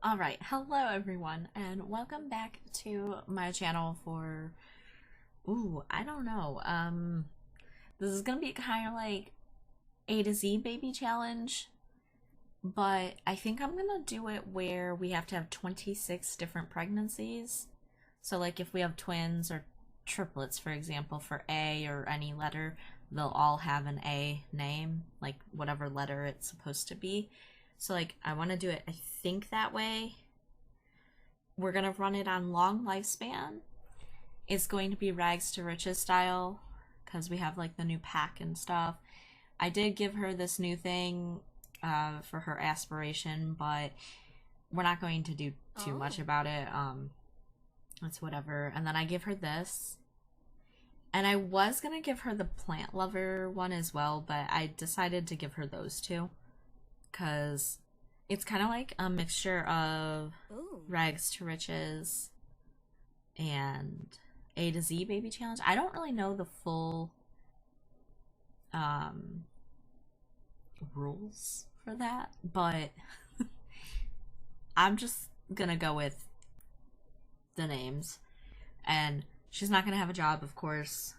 Alright, hello everyone, and welcome back to my channel for, I don't know, this is gonna be kind of like A to Z baby challenge, but I think I'm gonna do it where we have to have 26 different pregnancies. So like if we have twins or triplets, for example, for A or any letter, they'll all have an A name, like whatever letter it's supposed to be. So like I want to do it, I think, that way. We're gonna run it on long lifespan. It's going to be rags to riches style because we have like the new pack and stuff. I did give her this new thing for her aspiration, but we're not going to do too much about it. It's whatever. And then I give her this. And I was gonna give her the plant lover one as well, but I decided to give her those two because it's kind of like a mixture of rags to riches and A to Z baby challenge. I don't really know the full rules for that, but I'm just gonna go with the names. And she's not gonna have a job, of course,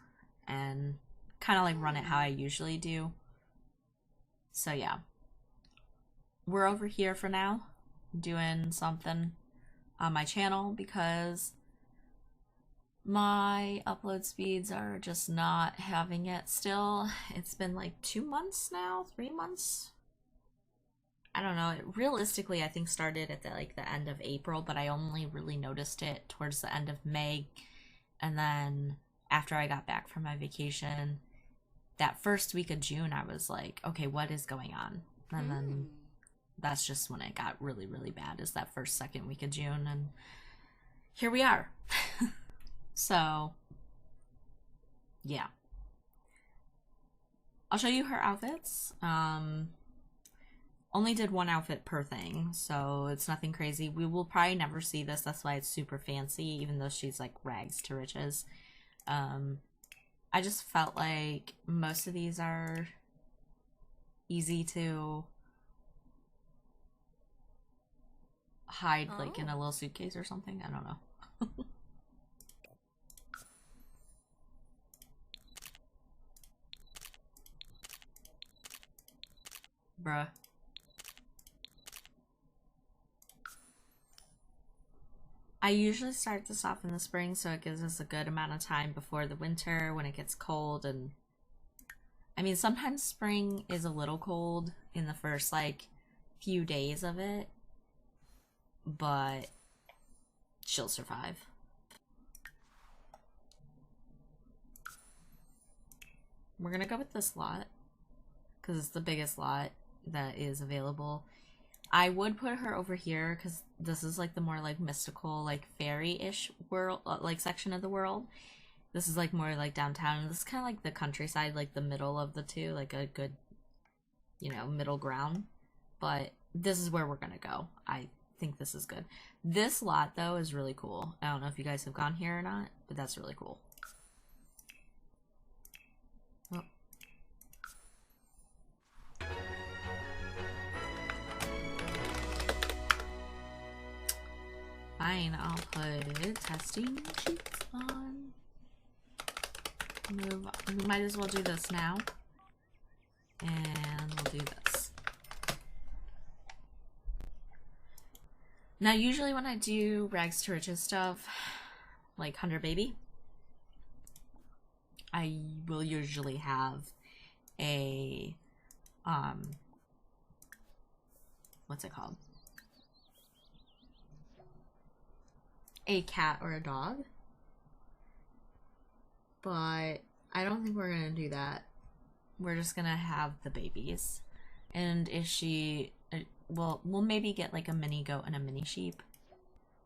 and kind of like run it how I usually do. So yeah, we're over here for now doing something on my channel because my upload speeds are just not having it still. It's been like 2 months now, 3 months. I don't know. It realistically, I think started at the end of April, but I only really noticed it towards the end of May. And then after I got back from my vacation, that first week of June, I was like, okay, what is going on? And then that's just when it got really, really bad, is that first, second week of June. And here we are. So, yeah. I'll show you her outfits. Only did one outfit per thing, so it's nothing crazy. We will probably never see this. That's why it's super fancy, even though she's like rags to riches. I just felt like most of these are easy to hide, like in a little suitcase or something. I don't know. Bruh. I usually start this off in the spring, so it gives us a good amount of time before the winter when it gets cold. And I mean, sometimes spring is a little cold in the first like few days of it, but she'll survive. We're gonna go with this lot because it's the biggest lot that is available. I would put her over here because this is like the more like mystical, like fairy-ish world, like section of the world. This is like more like downtown. This is kind of like the countryside, like the middle of the two, like a good, you know, middle ground. But this is where we're gonna go. I think this is good. This lot though is really cool. I don't know if you guys have gone here or not, but that's really cool. Oh. Fine, I'll put testing sheets on. We might as well do this now. And we'll do this. Now, usually when I do rags to riches stuff, like Hunter Baby, I will usually have a, what's it called? A cat or a dog. But I don't think we're gonna do that. We're just gonna have the babies. And if she, well, we'll maybe get like a mini goat and a mini sheep.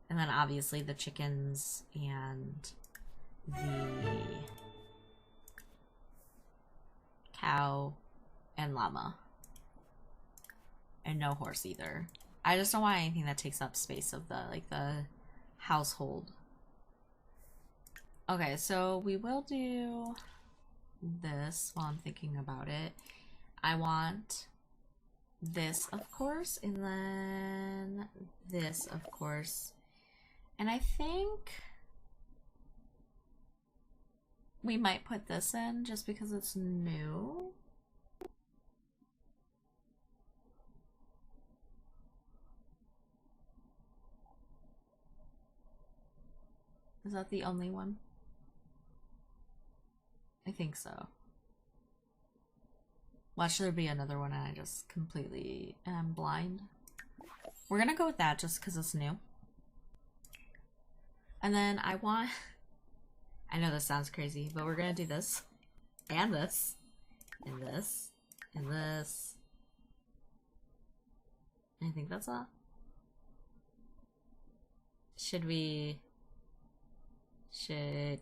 And then obviously the chickens and the cow and llama. And no horse either. I just don't want anything that takes up space of the, like, the household. Okay, so we will do this while I'm thinking about it. I want this, of course, and then this, of course. And I think we might put this in just because it's new. Is that the only one? I think so. Watch there be another one and I just completely am blind. We're gonna go with that just because it's new. And then I want... I know this sounds crazy, but we're gonna do this. And this. And this. And this. I think that's all. Should we... Should...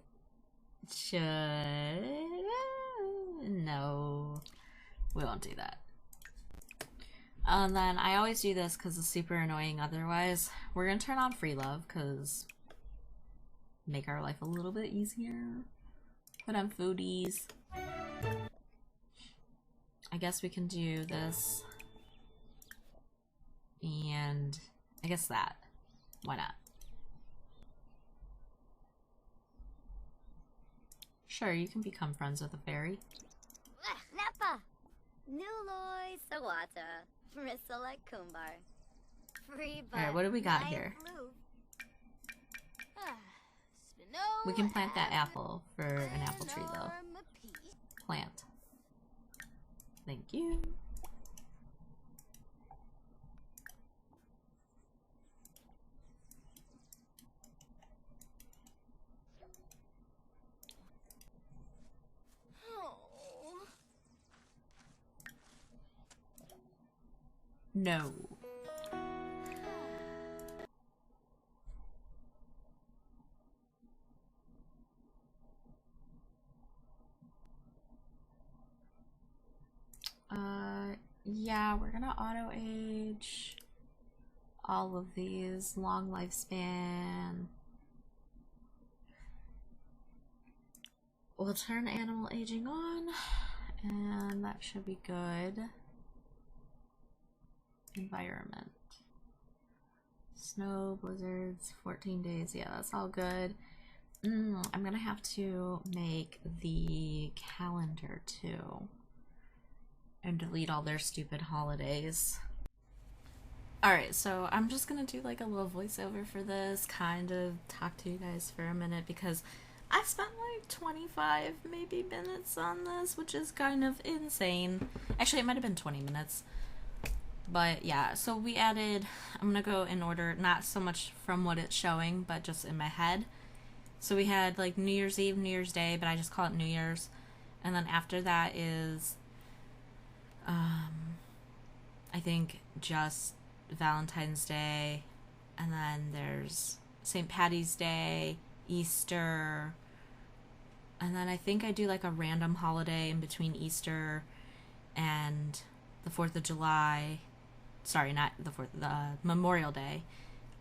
No. We won't do that. And then I always do this because it's super annoying otherwise. We're gonna turn on free love because make our life a little bit easier. Put on foodies. I guess we can do this. And I guess that. Why not? Sure, you can become friends with a fairy. Napa! Nuloi Sawata. Frisola Kumbar. Free. Alright, what do we got here? We can plant that apple for an apple tree though. Plant. Thank you. No. Yeah, we're gonna auto age all of these. Long lifespan. We'll turn animal aging on, and that should be good. Environment. Snow, blizzards, 14 days. Yeah, that's all good. I'm gonna have to make the calendar too. And delete all their stupid holidays. Alright, so I'm just gonna do like a little voiceover for this, kind of talk to you guys for a minute because I spent like 25 maybe minutes on this, which is kind of insane. Actually, it might have been 20 minutes. But yeah, so we added, I'm gonna go in order, not so much from what it's showing, but just in my head. So we had like New Year's Eve, New Year's Day, but I just call it New Year's. And then after that is, I think just Valentine's Day. And then there's St. Patty's Day, Easter. And then I think I do like a random holiday in between Easter and the 4th of July. Sorry, not the 4th, the Memorial Day.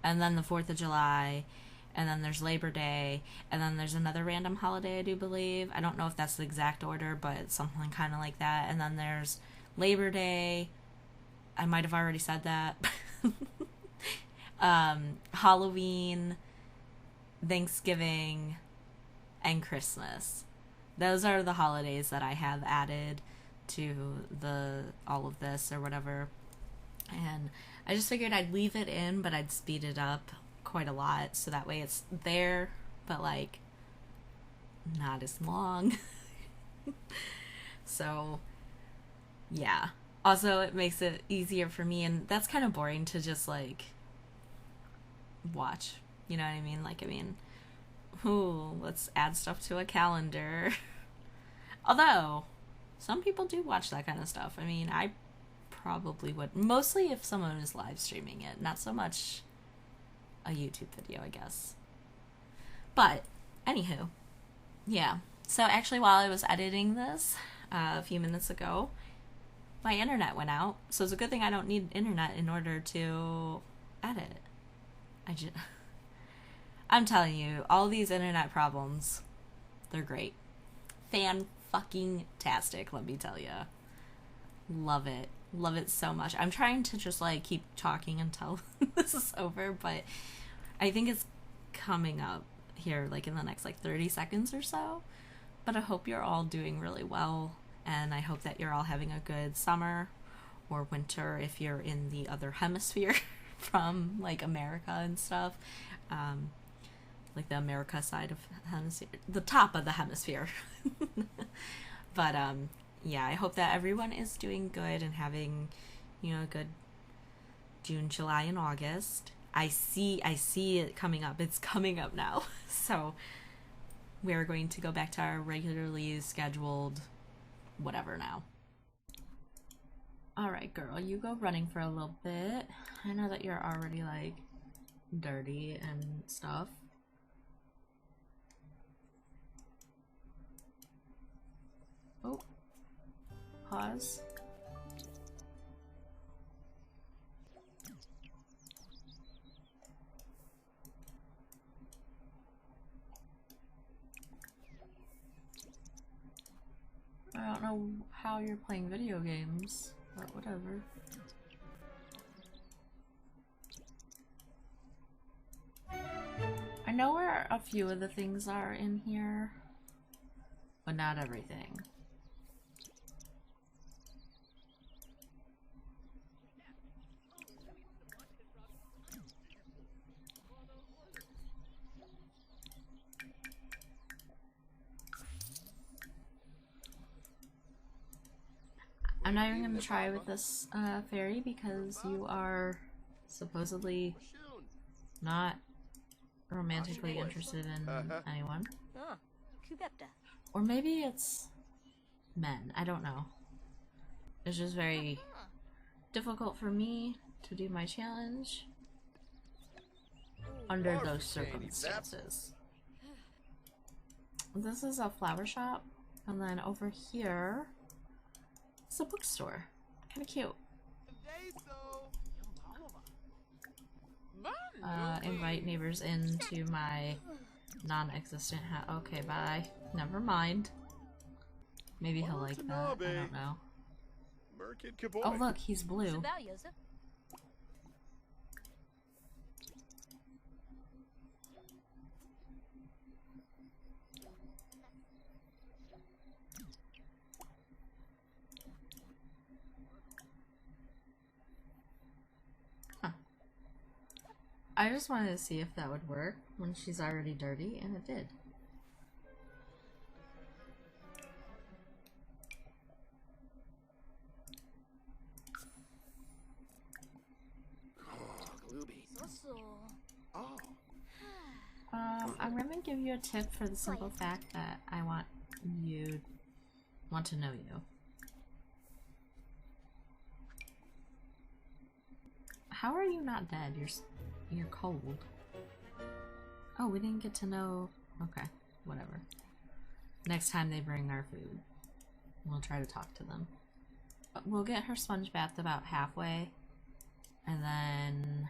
And then the 4th of July. And then there's Labor Day. And then there's another random holiday, I do believe. I don't know if that's the exact order, but it's something kind of like that. And then there's Labor Day. I might have already said that. Halloween, Thanksgiving, and Christmas. Those are the holidays that I have added to all of this or whatever. And I just figured I'd leave it in, but I'd speed it up quite a lot so that way it's there, but like not as long. So yeah, also it makes it easier for me, and that's kind of boring to just like watch, you know what I mean? Like, I mean, ooh, let's add stuff to a calendar. Although some people do watch that kind of stuff. I mean, I probably would, mostly if someone is live streaming it, not so much a YouTube video, I guess. But anywho, yeah, so actually while I was editing this a few minutes ago, my internet went out, so it's a good thing I don't need internet in order to edit. I'm telling you, all these internet problems, they're great. Fan-fucking-tastic, let me tell you. Love it. Love it so much. I'm trying to just like keep talking until this is over, but I think it's coming up here like in the next like 30 seconds or so. But I hope you're all doing really well, and I hope that you're all having a good summer or winter if you're in the other hemisphere from like America and stuff. Like the America side of hemisphere, the top of the hemisphere. But yeah, I hope that everyone is doing good and having, you know, a good June, July, and August. I see it coming up. It's coming up now. So we're going to go back to our regularly scheduled whatever now. Alright, girl, you go running for a little bit. I know that you're already like dirty and stuff. Oh, pause. I don't know how you're playing video games, but whatever. I know where a few of the things are in here, but not everything. I'm not even gonna try with this fairy because you are supposedly not romantically interested in anyone. Or maybe it's men, I don't know. It's just very difficult for me to do my challenge under those circumstances. This is a flower shop, and then over here it's a bookstore. Kind of cute. Invite neighbors into my non-existent house. Okay, bye. Never mind. Maybe he'll like that. I don't know. Oh look, he's blue. I just wanted to see if that would work when she's already dirty, and it did. I'm gonna give you a tip for the simple fact that I want to know you. How are you not dead? You're cold. Oh, we didn't get to know. Okay, whatever. Next time they bring our food, we'll try to talk to them. We'll get her sponge bath about halfway, and then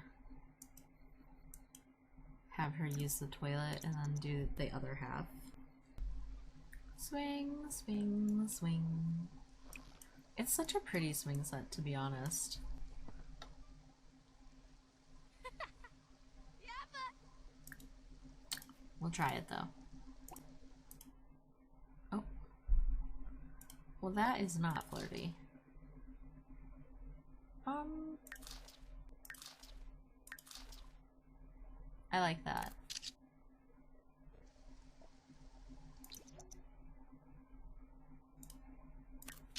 have her use the toilet, and then do the other half. Swing, swing, swing. It's such a pretty swing set, to be honest. We'll try it though. Oh. Well, that is not flirty. I like that.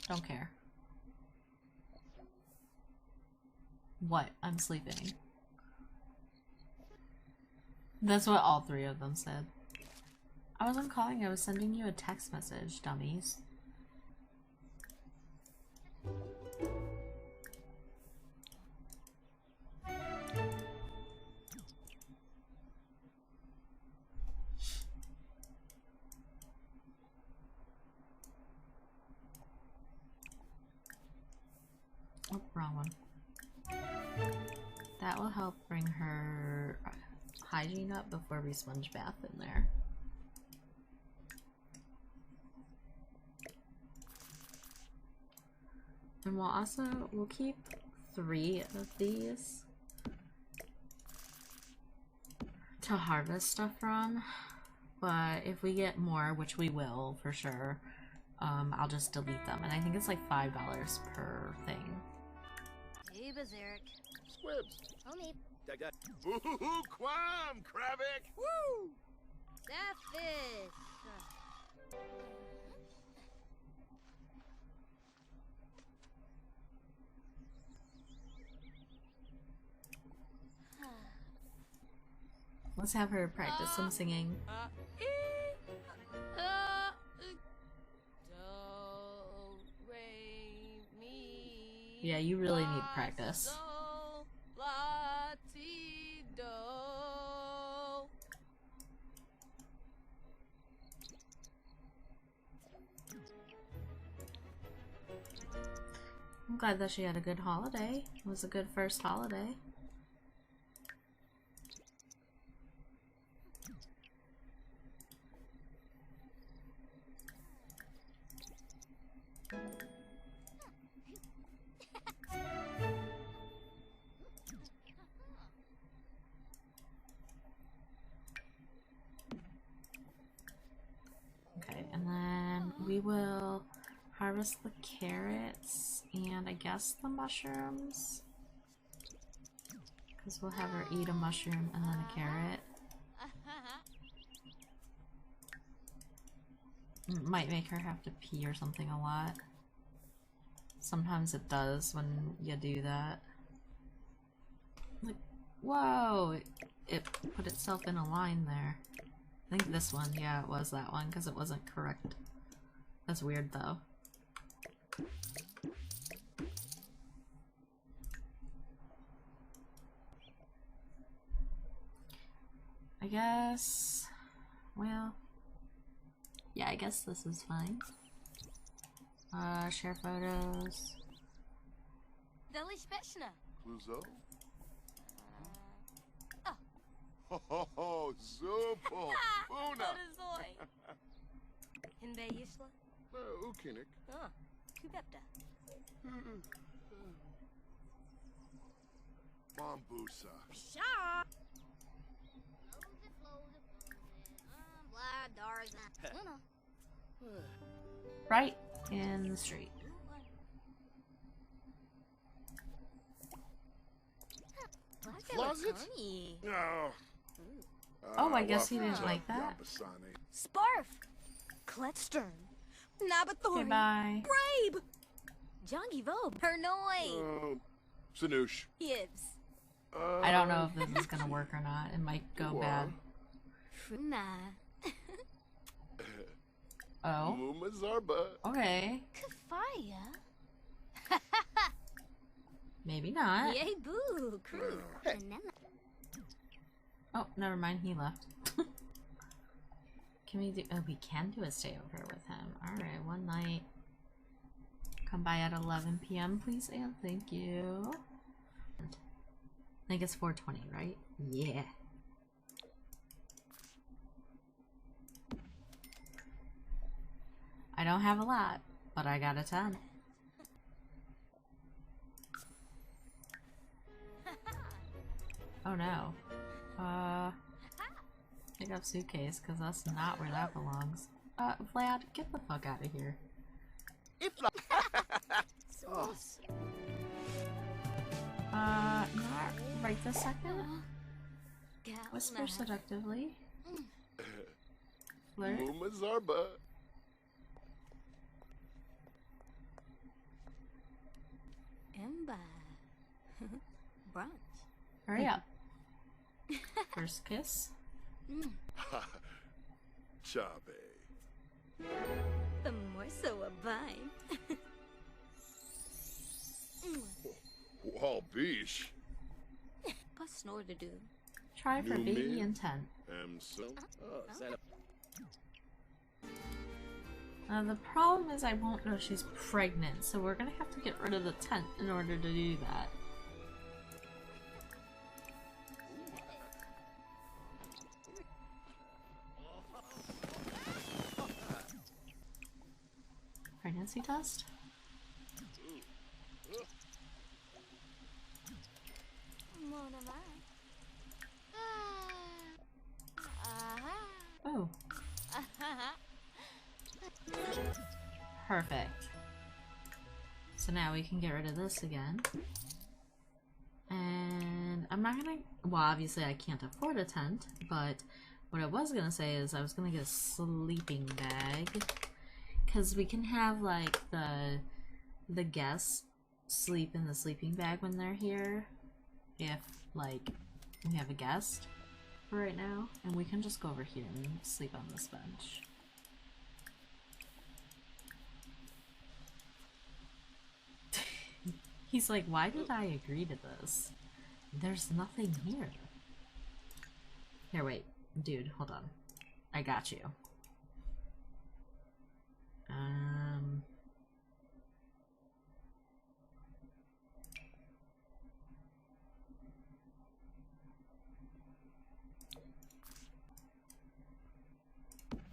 Don't care. What? I'm sleeping. That's what all three of them said. I wasn't calling, I was sending you a text message, dummies. Oh, wrong one. That will help bring her hygiene up before we sponge bath in there. And we'll keep 3 of these to harvest stuff from. But if we get more, which we will for sure, I'll just delete them. And I think it's like $5 per thing. Hey, Bazeric. Squibs. Homie. Ooh, Quam, Kravik. Woo! That fish. Let's have her practice some singing. Yeah, you really need practice. I'm glad that she had a good holiday. It was a good first holiday. Okay, and then we will harvest the carrots and I guess the mushrooms. Because we'll have her eat a mushroom and then a carrot. Might make her have to pee or something a lot. Sometimes it does when you do that. Like, whoa! It put itself in a line there. I think this one, yeah, it was that one because it wasn't correct. That's weird though. I guess, well, yeah, I guess this is fine. Share photos. Deli Spechna. Cluzo? Ho ho, Zupo! Una! Hinbe Yishla? Ukinik. Kubepta. Bambusa. Shaw! Right in the street. Closet? No. Oh, I guess he didn't like that. Sparf! Kletstern. Nabathori. Okay, bye. Brabe! Jongi Vob. Hernoi. Sanoosh. Yibs. I don't know if this is gonna work or not. It might go bad. Fruna. Oh. Mumazarba. Okay. Kafaya. Maybe not. Yay boo. Crew. Oh, never mind. He left. Can we do? Oh, we can do a stay over with him. All right, one night. Come by at 11 p.m. please and thank you. I think it's 4:20, right? Yeah. I don't have a lot, but I got a ton. Oh no. Pick up suitcase, because that's not where that belongs. Vlad, get the fuck out of here. Not right this second. Whisper seductively. Flirt. Mumazarba. Emba. Brunch. Hurry up. First kiss. Chabe. The more so a vine. Wall Beach. Pas snore to do. Try for New baby man. intent. So. The problem is I won't know she's pregnant, so we're gonna have to get rid of the tent in order to do that. Pregnancy test? Oh. Perfect. So now we can get rid of this again. And I'm not gonna, well, obviously I can't afford a tent, but what I was gonna say is I was gonna get a sleeping bag, because we can have like the guests sleep in the sleeping bag when they're here, if like we have a guest for right now, and we can just go over here and sleep on this bench. He's like, why did I agree to this? There's nothing here. Here, wait. Dude, hold on. I got you.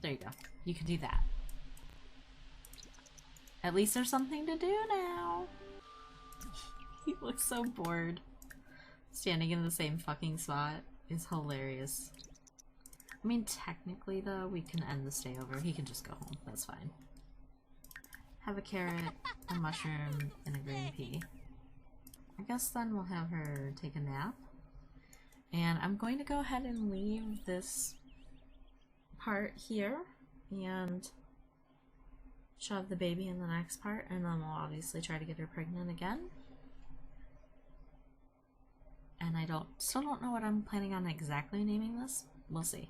There you go. You can do that. At least there's something to do now. He looks so bored. Standing in the same fucking spot is hilarious. I mean, technically though, we can end the stay over. He can just go home. That's fine. Have a carrot, a mushroom, and a green pea. I guess then we'll have her take a nap. And I'm going to go ahead and leave this part here and shove the baby in the next part, and then we'll obviously try to get her pregnant again. And I still don't know what I'm planning on exactly naming this. We'll see.